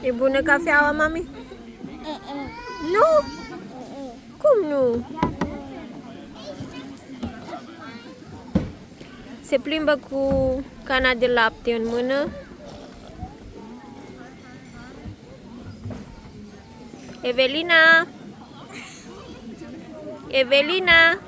E bună cafeaua, mami? Nu? Cum nu? Se plimbă cu cana de lapte în mână. Evelina! Evelina!